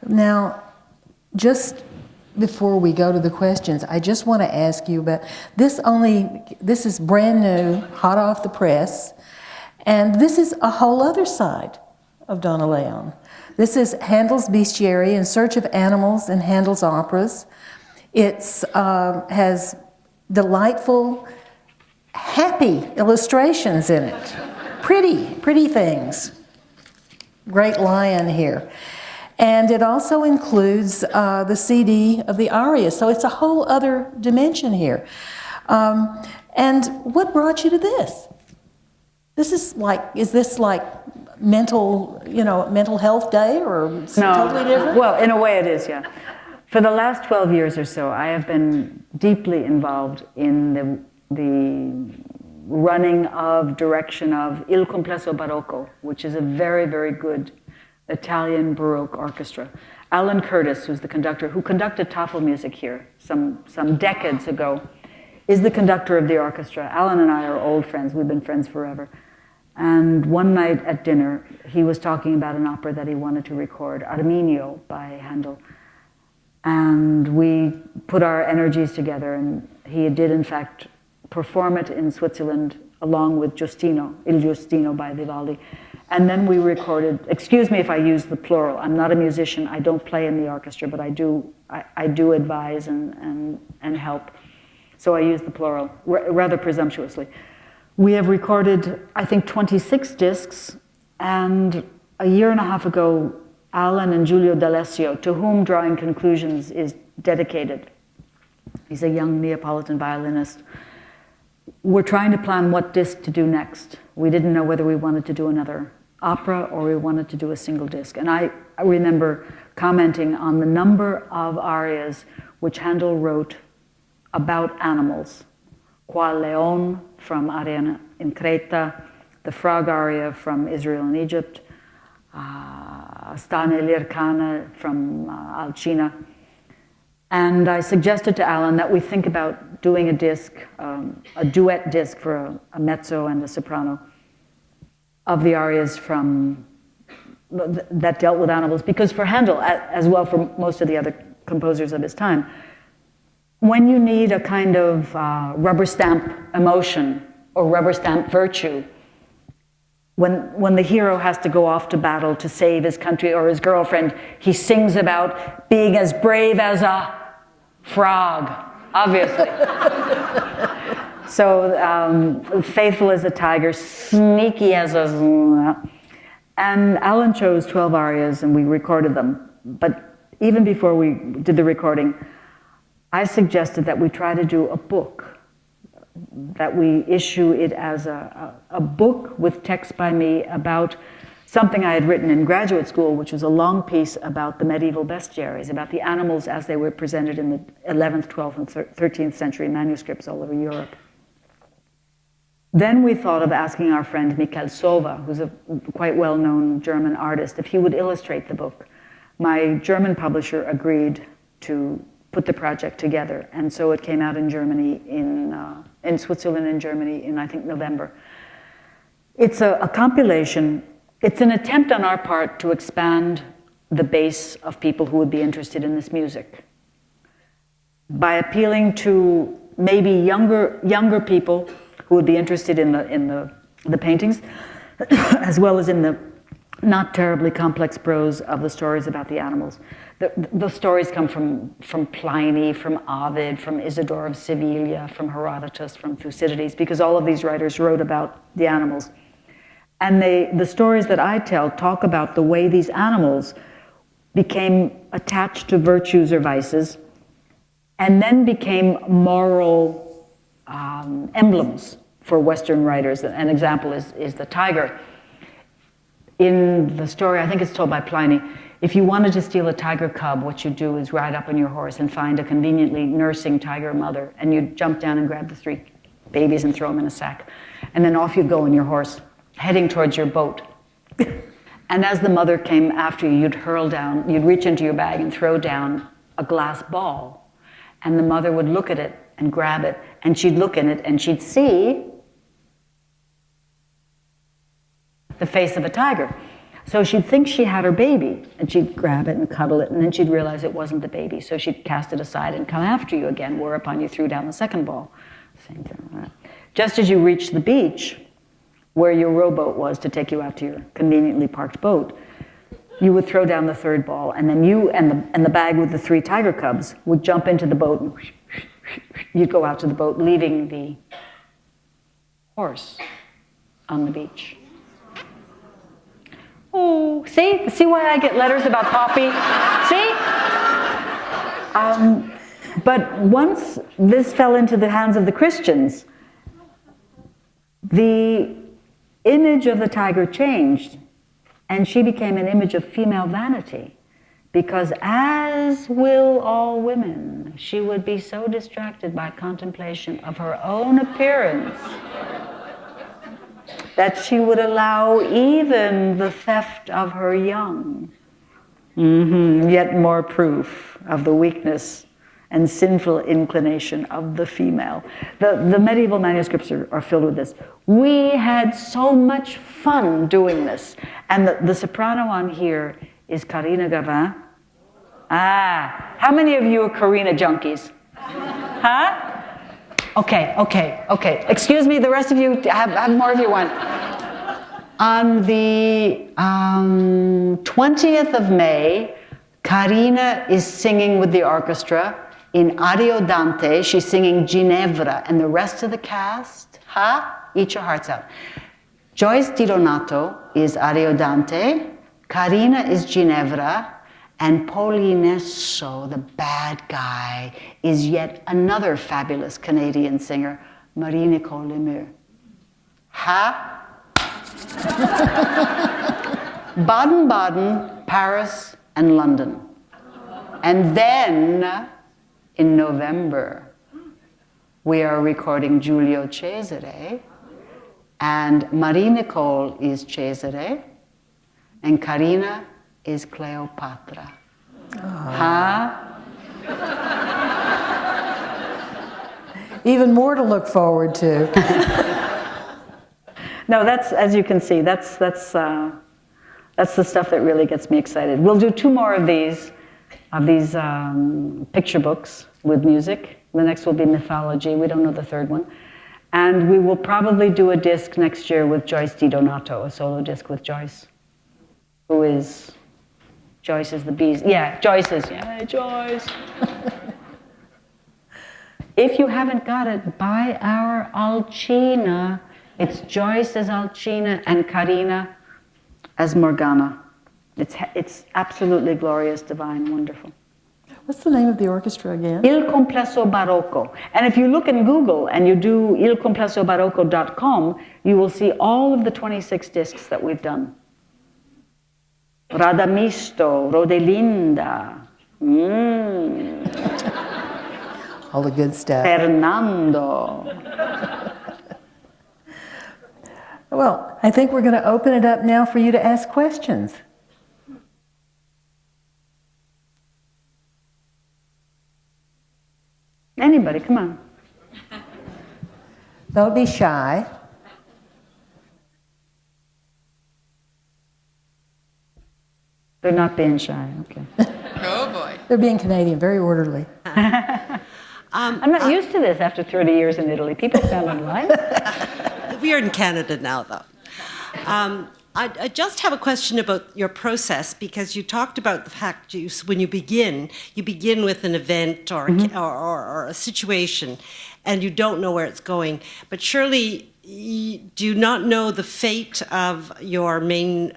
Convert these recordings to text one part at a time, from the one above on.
Now, just before we go to the questions, I just want to ask you about this. This is brand new, hot off the press, and this is a whole other side of Donna Leon. This is Handel's Bestiary, In Search of Animals in Handel's Operas. It has delightful, happy illustrations in it. Pretty things. Great lion here. And it also includes the CD of the arias, so it's a whole other dimension here. And what brought you to this? Is this like mental health day, or No, totally different? Well, in a way it is, yeah. For the last 12 years or so, I have been deeply involved in the running of, direction of Il Complesso Barocco, which is a very, very good Italian Baroque orchestra. Alan Curtis, who's the conductor, who conducted Tafel music here some decades ago, is the conductor of the orchestra. Alan and I are old friends. We've been friends forever. And one night at dinner, he was talking about an opera that he wanted to record, Arminio by Handel. And we put our energies together, and he did, in fact, perform it in Switzerland along with Giustino, Il Giustino by Vivaldi. And then we recorded, excuse me if I use the plural, I'm not a musician, I don't play in the orchestra, but I do advise and help. So I use the plural, rather presumptuously. We have recorded, I think, 26 discs, and a year and a half ago, Alan and Giulio D'Alessio, to whom Drawing Conclusions is dedicated, he's a young Neapolitan violinist, we're trying to plan what disc to do next. We didn't know whether we wanted to do another opera or we wanted to do a single disc. And I remember commenting on the number of arias which Handel wrote about animals. Qual Leon from Ariana in Creta, the frog aria from Israel and Egypt, Stane l'Ircana from Alcina. And I suggested to Alan that we think about doing a disc, a duet disc for a mezzo and a soprano of the arias that dealt with animals. Because for Handel, as well for most of the other composers of his time, when you need a kind of rubber stamp emotion or rubber stamp virtue, when the hero has to go off to battle to save his country or his girlfriend, he sings about being as brave as a frog, obviously. So faithful as a tiger, sneaky as a... And Alan chose 12 arias and we recorded them. But even before we did the recording, I suggested that we try to do a book, that we issue it as a book with text by me about something I had written in graduate school, which was a long piece about the medieval bestiaries, about the animals as they were presented in the 11th, 12th, and 13th century manuscripts all over Europe. Then we thought of asking our friend Michael Sova, who's a quite well-known German artist, if he would illustrate the book. My German publisher agreed to put the project together, and so it came out in Germany, in Switzerland and Germany in, I think, November. It's a compilation. It's an attempt on our part to expand the base of people who would be interested in this music by appealing to maybe younger people who would be interested in the paintings, as well as in the not terribly complex prose of the stories about the animals. The stories come from Pliny, from Ovid, from Isidore of Sevilla, from Herodotus, from Thucydides, because all of these writers wrote about the animals. And the stories that I tell talk about the way these animals became attached to virtues or vices, and then became moral emblems for Western writers. An example is the tiger. In the story, I think it's told by Pliny, if you wanted to steal a tiger cub, what you do is ride up on your horse and find a conveniently nursing tiger mother, and you jump down and grab the 3 babies and throw them in a sack. And then off you go on your horse, heading towards your boat. And as the mother came after you, you'd reach into your bag and throw down a glass ball. And the mother would look at it and grab it, and she'd look in it and she'd see the face of a tiger. So she'd think she had her baby, and she'd grab it and cuddle it, and then she'd realize it wasn't the baby. So she'd cast it aside and come after you again, whereupon you threw down the second ball. Same thing. Just as you reached the beach, where your rowboat was to take you out to your conveniently parked boat, you would throw down the third ball, and then you and the bag with the 3 tiger cubs would jump into the boat, and you'd go out to the boat, leaving the horse on the beach. Oh, see why I get letters about Poppy? See? But once this fell into the hands of the Christians, the image of the tiger changed, and she became an image of female vanity, because as will all women, she would be so distracted by contemplation of her own appearance that she would allow even the theft of her young. Yet more proof of the weakness and sinful inclination of the female. The medieval manuscripts are filled with this. We had so much fun doing this. And the soprano on here is Karina Gavin. How many of you are Karina junkies? Huh? Okay. Excuse me, the rest of you, have more of you want. On the 20th of May, Karina is singing with the orchestra in Ariodante. She's singing Ginevra, and the rest of the cast, eat your hearts out. Joyce Di Donato is Ariodante, Karina is Ginevra, and Polinesso, the bad guy, is yet another fabulous Canadian singer, Marie-Nicole Lemieux. Baden-Baden, Paris, and London. And then, in November, we are recording Giulio Cesare, and Marie-Nicole is Cesare, and Karina is Cleopatra. Even more to look forward to. No, that's, as you can see, that's the stuff that really gets me excited. We'll do 2 more of these picture books with music. The next will be mythology. We don't know the third one. And we will probably do a disc next year with Joyce Di Donato, a solo disc with Joyce, who is... Joyce is the bees. Yeah, Joyce is. Yeah, Joyce. If you haven't got it, buy our Alcina. It's Joyce as Alcina and Karina as Morgana. It's absolutely glorious, divine, wonderful. What's the name of the orchestra again? Il Complesso Barocco. And if you look in Google and you do ilcomplesobarocco.com, you will see all of the 26 discs that we've done. Radamisto, Rodelinda, All the good stuff. Fernando. Well, I think we're going to open it up now for you to ask questions. Anybody, come on. Don't be shy. They're not being shy, okay. Oh boy. They're being Canadian, very orderly. I'm not used to this after 30 years in Italy. People sound alike. We are in Canada now, though. I just have a question about your process, because you talked about the fact when you begin with an event or a situation, and you don't know where it's going. But surely, do you not know the fate of your main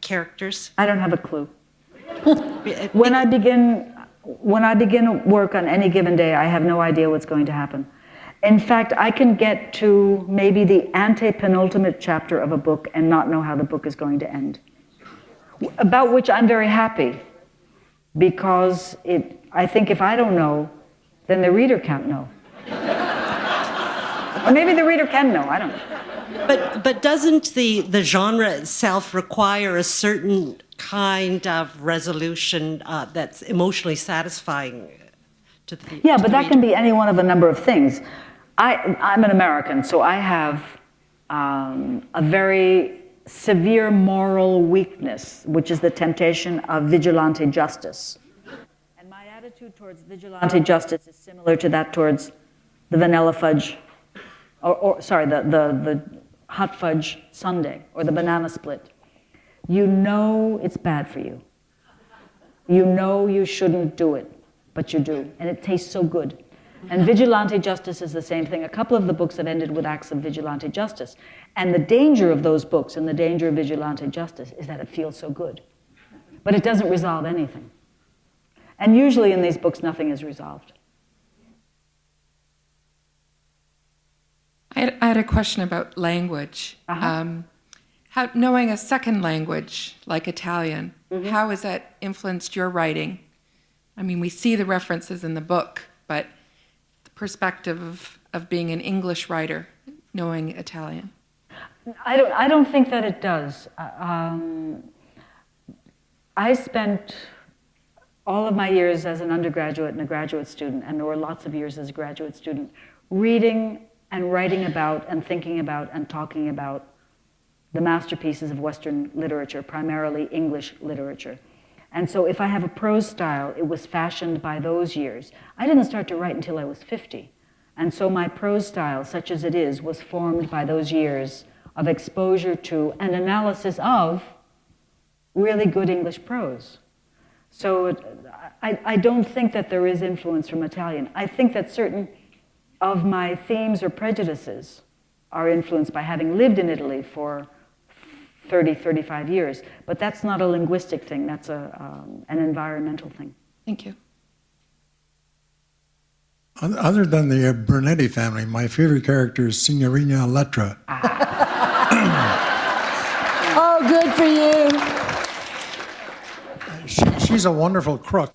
characters? I don't have a clue. When I begin work on any given day, I have no idea what's going to happen. In fact, I can get to maybe the antepenultimate chapter of a book and not know how the book is going to end. About which I'm very happy, because I think if I don't know, then the reader can't know. Or maybe the reader can know, I don't know. But doesn't the genre itself require a certain kind of resolution that's emotionally satisfying to the Yeah, to but the that can reader? be any one of a number of things. I'm an American, so I have a very severe moral weakness, which is the temptation of vigilante justice. And my attitude towards vigilante justice is similar to that towards the vanilla fudge, the hot fudge sundae or the banana split. You know it's bad for you. You know you shouldn't do it, but you do, and it tastes so good. And vigilante justice is the same thing. A couple of the books have ended with acts of vigilante justice. And the danger of those books and the danger of vigilante justice is that it feels so good. But it doesn't resolve anything. And usually in these books, nothing is resolved. I had a question about language. Knowing a second language, like Italian, how has that influenced your writing? I mean, we see the references in the book, but the perspective of being an English writer, knowing Italian. I don't think that it does. I spent all of my years as an undergraduate and a graduate student, and there were lots of years as a graduate student, reading and writing about and thinking about and talking about the masterpieces of Western literature, primarily English literature. And so if I have a prose style, it was fashioned by those years. I didn't start to write until I was 50. And so my prose style, such as it is, was formed by those years of exposure to and analysis of really good English prose. So I don't think that there is influence from Italian. I think that certain of my themes or prejudices are influenced by having lived in Italy for 30, 35 years. But that's not a linguistic thing, that's an environmental thing. Thank you. Other than the Brunetti family, my favorite character is Signorina Elettra. Oh, good for you. She's a wonderful crook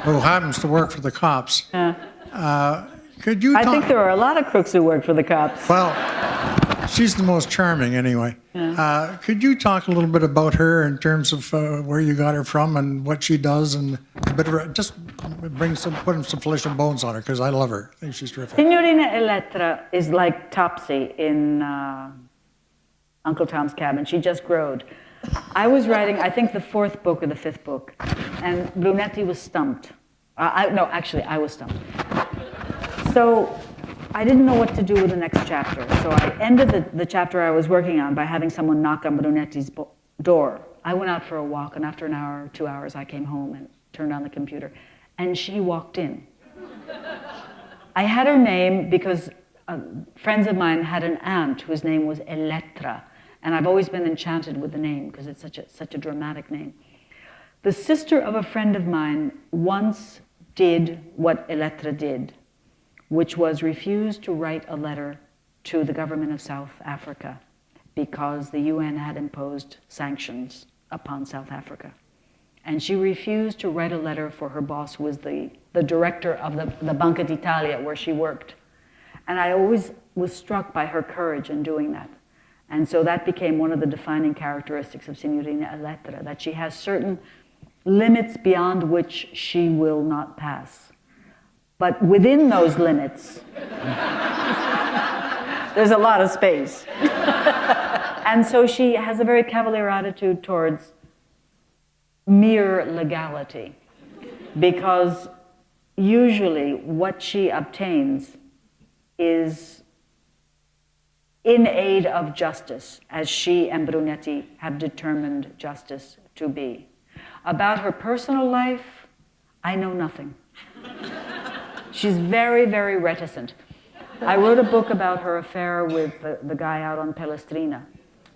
who happens to work for the cops. Could you? I think there are a lot of crooks who work for the cops. Well, she's the most charming, anyway. Could you talk a little bit about her in terms of where you got her from and what she does, and a bit of her, just put some flesh and bones on her, because I love her. I think she's terrific. Signorina Elettra is like Topsy in Uncle Tom's Cabin. She just growed. I was writing, I think, the fourth book or the fifth book, and Brunetti was stumped. I was stumped. So I didn't know what to do with the next chapter. So I ended the chapter I was working on by having someone knock on Brunetti's door. I went out for a walk, and after an hour or 2 hours, I came home and turned on the computer, and she walked in. I had her name because friends of mine had an aunt whose name was Elettra, and I've always been enchanted with the name because it's such a dramatic name. The sister of a friend of mine once did what Elettra did, which was refuse to write a letter to the government of South Africa because the UN had imposed sanctions upon South Africa. And she refused to write a letter for her boss, who was the director of the Banca d'Italia, where she worked. And I always was struck by her courage in doing that. And so that became one of the defining characteristics of Signorina Elettra, that she has certain limits beyond which she will not pass. But within those limits, there's a lot of space. And so she has a very cavalier attitude towards mere legality, because usually what she obtains is in aid of justice, as she and Brunetti have determined justice to be. About her personal life, I know nothing. She's very, very reticent. I wrote a book about her affair with the guy out on Palestrina.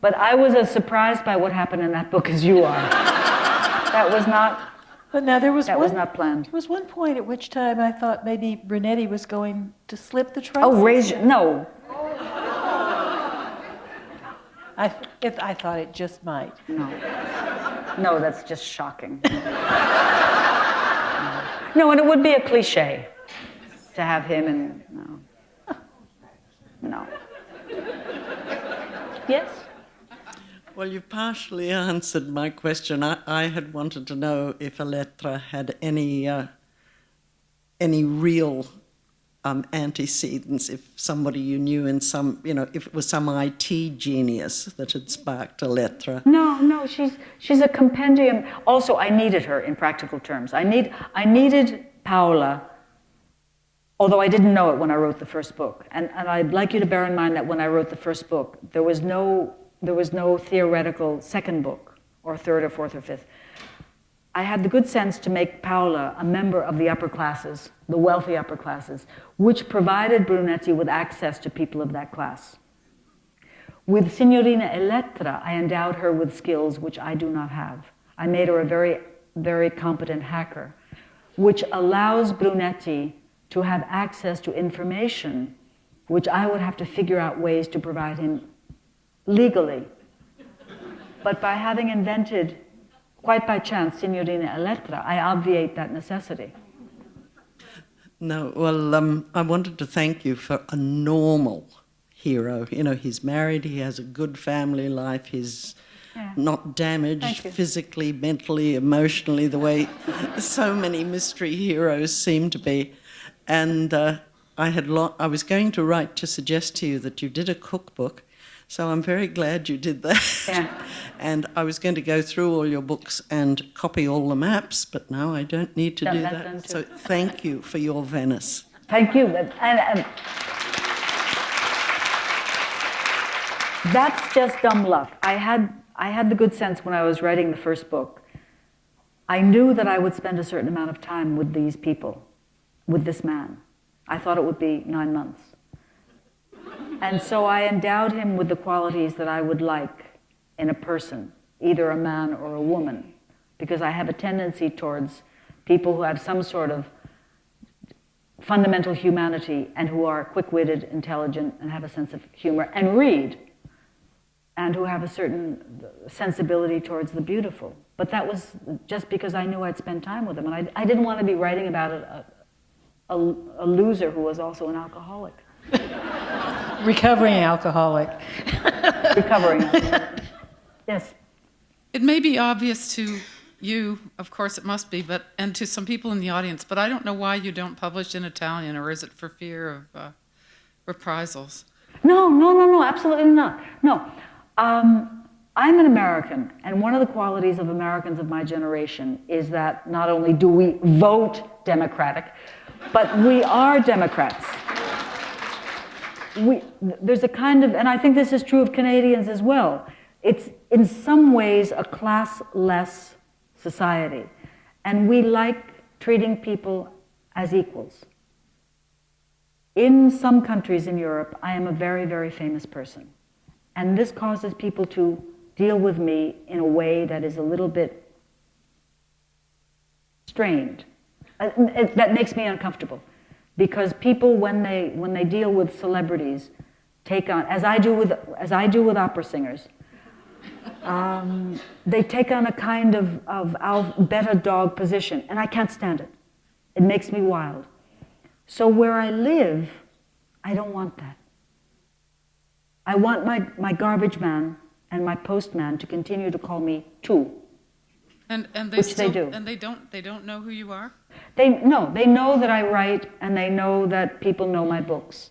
But I was as surprised by what happened in that book as you are. That was not was not planned. There was one point at which time I thought maybe Brunetti was going to slip the traces. Oh, no. I thought it just might. No, that's just shocking. No, and it would be a cliche to have him and no. Yes? Well, you partially answered my question. I had wanted to know if Elettra had any real antecedents, if somebody you knew in some, if it was some IT genius that had sparked a lettre. No, she's a compendium. Also, I needed her in practical terms. I needed Paola, although I didn't know it when I wrote the first book. And I'd like you to bear in mind that when I wrote the first book, there was no theoretical second book, or third or fourth or fifth. I had the good sense to make Paola a member of the upper classes, the wealthy upper classes, which provided Brunetti with access to people of that class. With Signorina Elettra, I endowed her with skills which I do not have. I made her a very, very competent hacker, which allows Brunetti to have access to information which I would have to figure out ways to provide him legally. But by having invented, quite by chance, Signorina Elettra, I obviate that necessity. No, well, I wanted to thank you for a normal hero. He's married, he has a good family life, he's not damaged physically, mentally, emotionally, the way so many mystery heroes seem to be. And I was going to write to suggest to you that you did a cookbook, so I'm very glad you did that. Yeah. And I was going to go through all your books and copy all the maps, but now I don't need to do that. So thank you for your Venice. Thank you. And that's just dumb luck. I had the good sense when I was writing the first book. I knew that I would spend a certain amount of time with these people, with this man. I thought it would be 9 months. And so I endowed him with the qualities that I would like in a person, either a man or a woman, because I have a tendency towards people who have some sort of fundamental humanity and who are quick-witted, intelligent, and have a sense of humor, and read, and who have a certain sensibility towards the beautiful. But that was just because I knew I'd spend time with them, and I didn't want to be writing about a loser who was also an alcoholic. Recovering alcoholic. Recovering alcoholic. Yes. It may be obvious to you, of course it must be, and to some people in the audience, but I don't know why you don't publish in Italian, or is it for fear of reprisals? No, absolutely not. No. I'm an American, and one of the qualities of Americans of my generation is that not only do we vote Democratic, but we are Democrats. There's a kind of, and I think this is true of Canadians as well, it's in some ways a class-less society, and we like treating people as equals. In some countries in Europe, I am a very, very famous person, and this causes people to deal with me in a way that is a little bit strained. That makes me uncomfortable. Because people, when they deal with celebrities, take on, as I do with opera singers, they take on a kind of beta dog position, and I can't stand it. It makes me wild. So where I live, I don't want that. I want my garbage man and my postman to continue to call me Tu. And they which still, they do. And they don't know who you are? They know that I write, and they know that people know my books.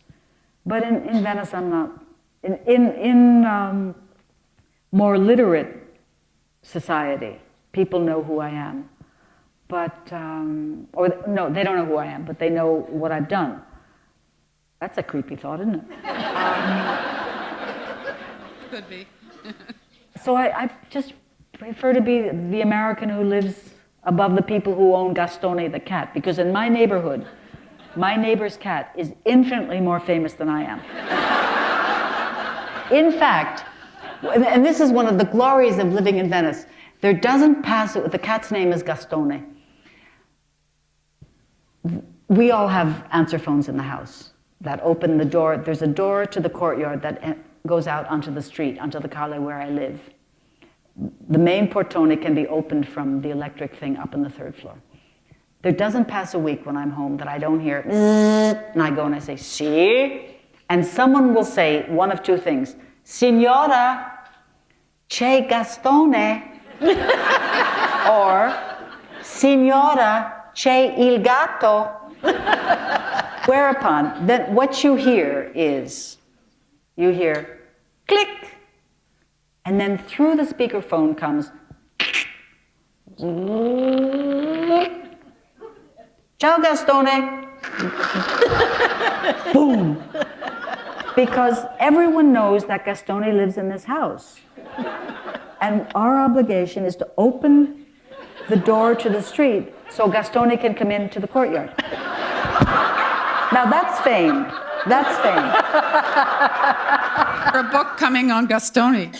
But in Venice, I'm not. In more literate society, people know who I am. But, no, they don't know who I am, but they know what I've done. That's a creepy thought, isn't it? Could be. So I just prefer to be the American who lives above the people who own Gastone the cat, because in my neighborhood, my neighbor's cat is infinitely more famous than I am. In fact, and this is one of the glories of living in Venice, there doesn't pass it, the cat's name is Gastone. We all have answer phones in the house that open the door. There's a door to the courtyard that goes out onto the street, onto the calle where I live. The main portone can be opened from the electric thing up on the 3rd floor. There doesn't pass a week when I'm home that I don't hear, and I go and I say, "Si?" And someone will say one of two things, "Signora, c'è Gastone," or "Signora, c'è il gatto." Whereupon, then what you hear is, you hear click, and then through the speakerphone comes ciao Gastone. Boom. Because everyone knows that Gastone lives in this house. And our obligation is to open the door to the street so Gastone can come into the courtyard. Now that's fame. That's fame. For a book coming on Gastone.